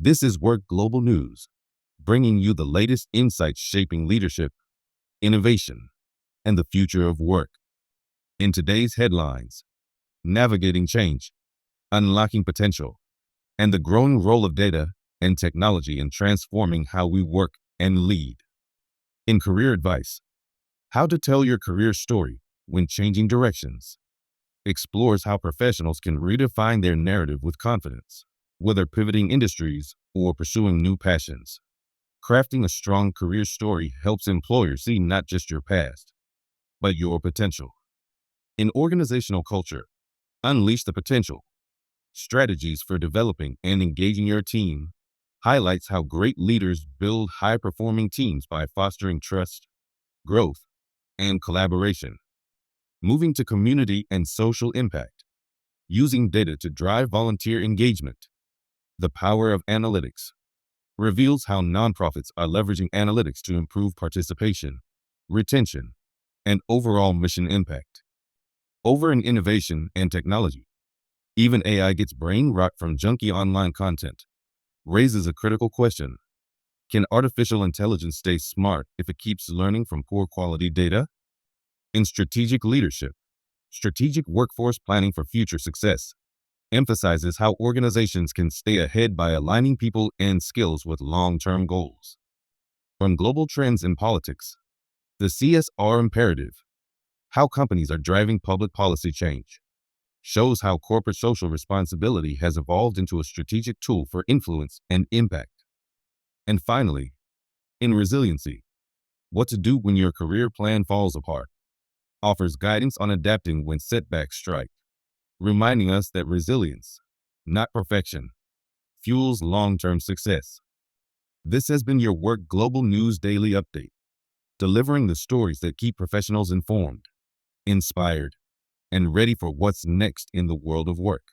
This is WORxK Global News, bringing you the latest insights shaping leadership, innovation, and the future of work. In today's headlines, navigating change, unlocking potential, and the growing role of data and technology in transforming how we work and lead. In career advice, how to tell your career story when changing directions, explores how professionals can redefine their narrative with confidence, whether pivoting industries or pursuing new passions. Crafting a strong career story helps employers see not just your past, but your potential. In organizational culture, unleash the potential. Strategies for developing and engaging your team highlights how great leaders build high-performing teams by fostering trust, growth, and collaboration. Moving to community and social impact, using data to drive volunteer engagement. The power of analytics reveals how nonprofits are leveraging analytics to improve participation, retention, and overall mission impact. Over in innovation and technology, even AI gets brain rot from junky online content, raises a critical question. Can artificial intelligence stay smart if it keeps learning from poor quality data? In strategic leadership, strategic workforce planning for future success emphasizes how organizations can stay ahead by aligning people and skills with long-term goals. From global trends in politics, the CSR imperative, how companies are driving public policy change, shows how corporate social responsibility has evolved into a strategic tool for influence and impact. And finally, in resiliency, what to do when your career plan falls apart, offers guidance on adapting when setbacks strike, reminding us that resilience, not perfection, fuels long-term success. This has been your WORxK Global News Daily Update, delivering the stories that keep professionals informed, inspired, and ready for what's next in the world of work.